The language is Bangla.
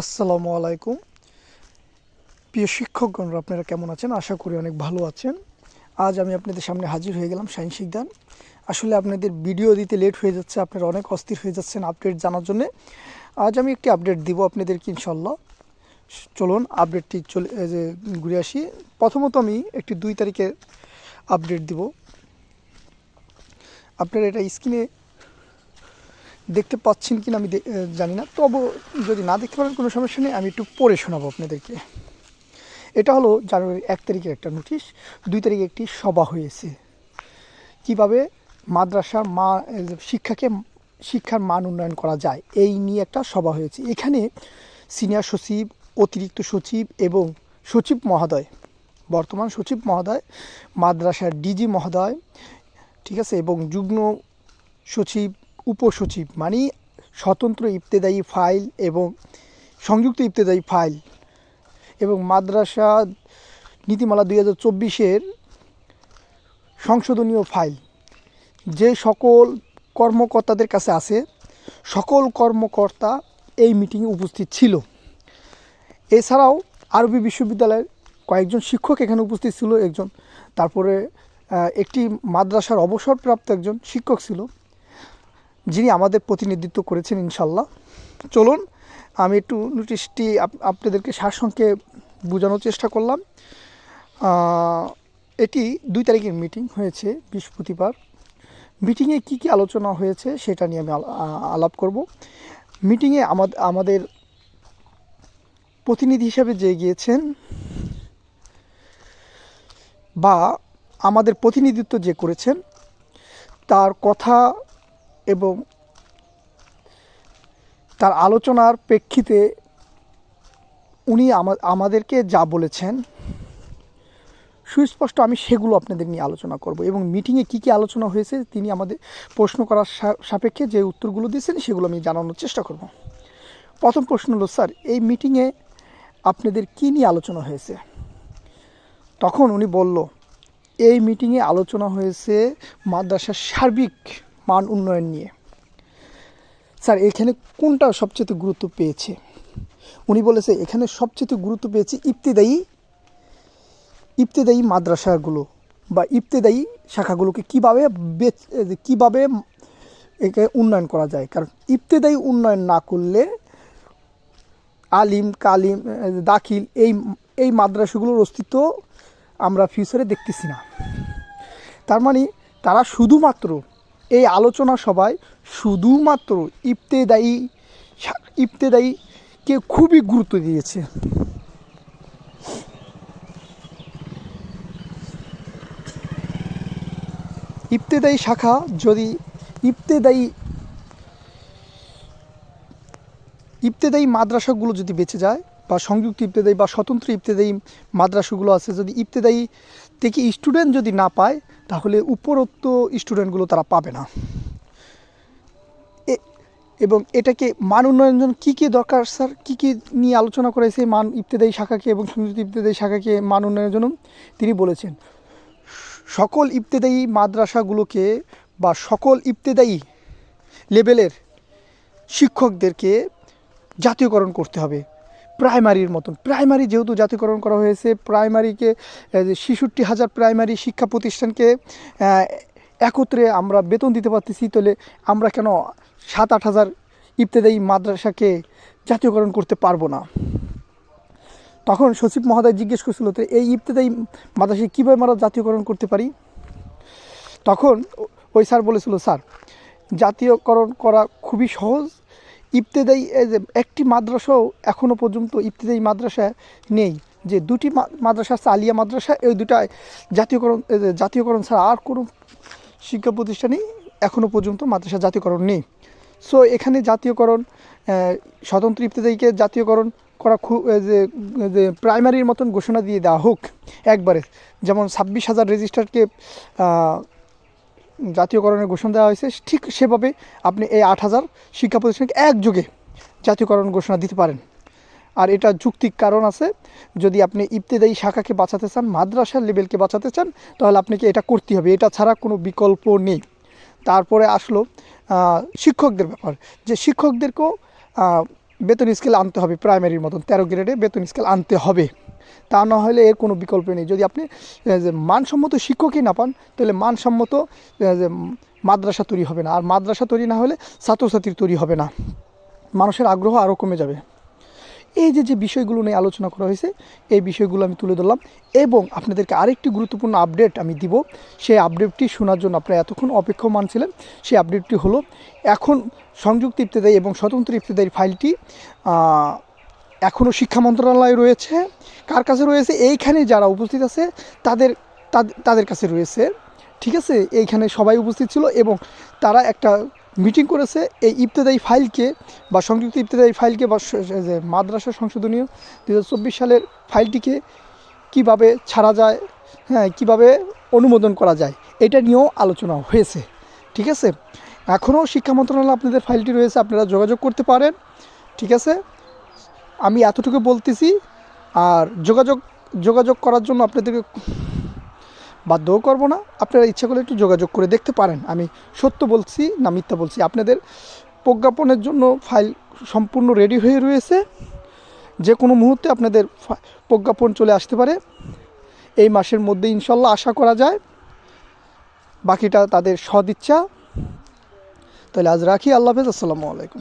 আসসালামু আলাইকুম। প্রিয় শিক্ষকগণরা, আপনারা কেমন আছেন? আশা করি অনেক ভালো আছেন। আজ আমি আপনাদের সামনে হাজির হয়ে গেলাম শাহিন শিকদার। আসলে আপনাদের ভিডিও দিতে লেট হয়ে যাচ্ছে, আপনারা অনেক অস্থির হয়ে যাচ্ছেন আপডেট জানার জন্য। আজ আমি একটি আপডেট দিব আপনাদেরকে ইনশাল্লাহ। চলুন আপডেটটি ঘুরে আসি। প্রথমত আমি একটি 2 তারিখের আপডেট দিব। আপনারা এটা স্ক্রিনে দেখতে পাচ্ছেন কিনা আমি জানি না, তবু যদি না দেখতে পারেন কোনো সমস্যা নেই, আমি একটু পড়ে শোনাবো আপনাদেরকে। এটা হলো জানুয়ারির 1 তারিখের একটা নোটিশ। 2 তারিখে একটি সভা হয়েছে, কিভাবে মাদ্রাসার শিক্ষার মান উন্নয়ন করা যায় এই নিয়ে একটা সভা হয়েছে। এখানে সিনিয়র সচিব, অতিরিক্ত সচিব এবং সচিব মহোদয়, বর্তমান সচিব মহোদয়, মাদ্রাসার ডিজি মহোদয়, ঠিক আছে, এবং যুগ্ম সচিব, উপসচিব মানে স্বতন্ত্র ইবতেদায়ী ফাইল এবং সংযুক্ত ইবতেদায়ী ফাইল এবং মাদ্রাসা নীতিমালা 2024-এর সংশোধনীয় ফাইল যে সকল কর্মকর্তাদের কাছে আছে, সকল কর্মকর্তা এই মিটিংয়ে উপস্থিত ছিল। এছাড়াও আরবি বিশ্ববিদ্যালয়ের কয়েকজন শিক্ষক এখানে উপস্থিত ছিল, একজন, তারপরে একটি মাদ্রাসার অবসরপ্রাপ্ত একজন শিক্ষক ছিল, যিনি আমাদের প্রতিনিধিত্ব করেছেন ইনশাল্লাহ। চলুন আমি একটু নোটিশটি আপনাদেরকে সারসংক্ষেপে বোঝানোর চেষ্টা করলাম। এটি 2 তারিখের মিটিং হয়েছে, বৃহস্পতিবার। মিটিংয়ে কী কী আলোচনা হয়েছে সেটা নিয়ে আমি আলাপ করব। মিটিংয়ে আমাদের প্রতিনিধি হিসাবে যে গিয়েছেন বা আমাদের প্রতিনিধিত্ব যে করেছেন, তার কথা এবং তার আলোচনার প্রেক্ষিতে উনি আমাদেরকে যা বলেছেন সুস্পষ্ট, আমি সেগুলো আপনাদের নিয়ে আলোচনা করব। এবং মিটিংয়ে কী কী আলোচনা হয়েছে তিনি আমাদের প্রশ্ন করার সাপেক্ষে যে উত্তরগুলো দিয়েছেন সেগুলো আমি জানানোর চেষ্টা করব। প্রথম প্রশ্ন হলো, স্যার এই মিটিংয়ে আপনাদের কী নিয়ে আলোচনা হয়েছে? তখন উনি বলল, এই মিটিংয়ে আলোচনা হয়েছে মাদ্রাসার সার্বিক মান উন্নয়ন নিয়ে। স্যার এখানে কোনটা সবচেয়ে গুরুত্ব পেয়েছে? উনি বলেছে এখানে সবচেয়ে গুরুত্ব পেয়েছে ইবতেদায়ী মাদ্রাসাগুলো বা ইবতেদায়ী শাখাগুলোকে কীভাবে একে উন্নয়ন করা যায়। কারণ ইবতেদায়ী উন্নয়ন না করলে আলিম, কালিম, দাখিল এই মাদ্রাসাগুলোর অস্তিত্ব আমরা ফিউচারে দেখতেছি না। তার মানে তারা শুধুমাত্র এই আলোচনা সভায় শুধুমাত্র ইবতেদায়ীকে খুবই গুরুত্ব দিয়েছে। ইবতেদায়ী শাখা যদি ইবতেদায়ী মাদ্রাসাগুলো যদি বেঁচে যায়, বা সংযুক্ত ইবতেদায়ী বা স্বতন্ত্র ইবতেদায়ী মাদ্রাসাগুলো আছে, যদি ইবতেদায়ী থেকে স্টুডেন্ট যদি না পায়, তাহলে উপরোক্ত স্টুডেন্টগুলো তারা পাবে না। এবং এটাকে মান উন্নয়নের জন্য কী কী দরকার, স্যার কী কী নিয়ে আলোচনা করেছে ইবতেদায়ী শাখাকে এবং সংযুক্ত ইবতেদায়ী শাখাকে মান উন্নয়নের জন্য? তিনি বলেছেন সকল ইবতেদায়ী মাদ্রাসাগুলোকে বা সকল ইবতেদায়ী লেভেলের শিক্ষকদেরকে জাতীয়করণ করতে হবে। প্রাইমারির মতন, প্রাইমারি যেহেতু জাতীয়করণ করা হয়েছে, প্রাইমারিকে 66,000 প্রাইমারি শিক্ষা প্রতিষ্ঠানকে একত্রে আমরা বেতন দিতে পারতেছি, তাহলে আমরা কেন 7-8 হাজার ইবতেদায়ী মাদ্রাসাকে জাতীয়করণ করতে পারবো না? তখন সচিব মহোদয় জিজ্ঞেস করছিল, তো এই ইবতেদায়ী মাদ্রাসাকে কীভাবে আমরা জাতীয়করণ করতে পারি? তখন ওই স্যার বলেছিল, স্যার জাতীয়করণ করা খুবই সহজ। ইবতেদায়ী একটি মাদ্রাসাও এখনও পর্যন্ত ইবতেদায়ী মাদ্রাসা নেই, যে 2টি মাদ্রাসা আছে, আলিয়া মাদ্রাসা, এই 2টা জাতীয়করণ ছাড়া আর কোনো শিক্ষা প্রতিষ্ঠানেই এখনও পর্যন্ত মাদ্রাসা জাতীয়করণ নেই। সো এখানে জাতীয়করণ, স্বতন্ত্র ইবতেদায়ীকে জাতীয়করণ করা যে প্রাইমারির মতন ঘোষণা দিয়ে দেওয়া হোক একবারে, যেমন 26,000 রেজিস্টারকে জাতীয়করণের ঘোষণা দেওয়া হয়েছে, ঠিক সেভাবে আপনি এই 8,000 শিক্ষা প্রতিষ্ঠানকে একযোগে জাতীয়করণ ঘোষণা দিতে পারেন। আর এটা যৌক্তিক কারণ আছে, যদি আপনি ইবতেদায়ী শাখাকে বাঁচাতে চান, মাদ্রাসার লেভেলকে বাঁচাতে চান, তাহলে আপনাকে এটা করতে হবে, এটা ছাড়া কোনো বিকল্প নেই। তারপরে আসলো শিক্ষকদের ব্যাপার, যে শিক্ষকদেরকেও বেতন স্কেল আনতে হবে, প্রাইমারির মতন 13 গ্রেডে বেতন স্কেল আনতে হবে। তা না হলে এর কোনো বিকল্প নেই। যদি আপনি যে মানসম্মত শিক্ষকই না পান, তাহলে মানসম্মত যে মাদ্রাসা তৈরি হবে না, আর মাদ্রাসা তৈরি না হলে ছাত্রছাত্রী তৈরি হবে না, মানুষের আগ্রহ আরও কমে যাবে। এই যে বিষয়গুলো নিয়ে আলোচনা করা হয়েছে, এই বিষয়গুলো আমি তুলে ধরলাম। এবং আপনাদেরকে আরেকটি গুরুত্বপূর্ণ আপডেট আমি দিব। সেই আপডেটটি শোনার জন্য আপনারা এতক্ষণ অপেক্ষমান ছিলেন। সেই আপডেটটি হলো, এখন সংযুক্ত ইবতেদায়ী এবং স্বতন্ত্র ইবতেদায়ী ফাইলটি এখনও শিক্ষা মন্ত্রণালয়ে রয়েছে। কার কাছে রয়েছে? এইখানে যারা উপস্থিত আছে তাদের কাছে রয়েছে। ঠিক আছে, এইখানে সবাই উপস্থিত ছিল এবং তারা একটা মিটিং করেছে এই ইবতেদায়ী ফাইলকে বা সংযুক্ত ইবতেদায়ী ফাইলকে বা যে মাদ্রাসা সংশোধনীয় 2024 সালের ফাইলটিকে কিভাবে ছাড়া যায়, হ্যাঁ, কীভাবে অনুমোদন করা যায়, এটা নিয়েও আলোচনা হয়েছে। ঠিক আছে, এখনও শিক্ষা মন্ত্রণালয়ে আপনাদের ফাইলটি রয়েছে, আপনারা যোগাযোগ করতে পারেন। ঠিক আছে, আমি এতটুকু বলতেছি। আর যোগাযোগ করার জন্য আপনাদেরকে বাধ্যও করবো না, আপনারা ইচ্ছা করলে একটু যোগাযোগ করে দেখতে পারেন। আমি সত্য বলছি না মিথ্যা বলছি। আপনাদের প্রজ্ঞাপনের জন্য ফাইল সম্পূর্ণ রেডি হয়ে রয়েছে। যে কোনো মুহূর্তে আপনাদের প্রজ্ঞাপন চলে আসতে পারে, এই মাসের মধ্যে ইনশাল্লাহ আশা করা যায়। বাকিটা তাদের সদিচ্ছা। তাহলে আজ রাখি। আল্লাহ হাফেজ। আসসালামু আলাইকুম।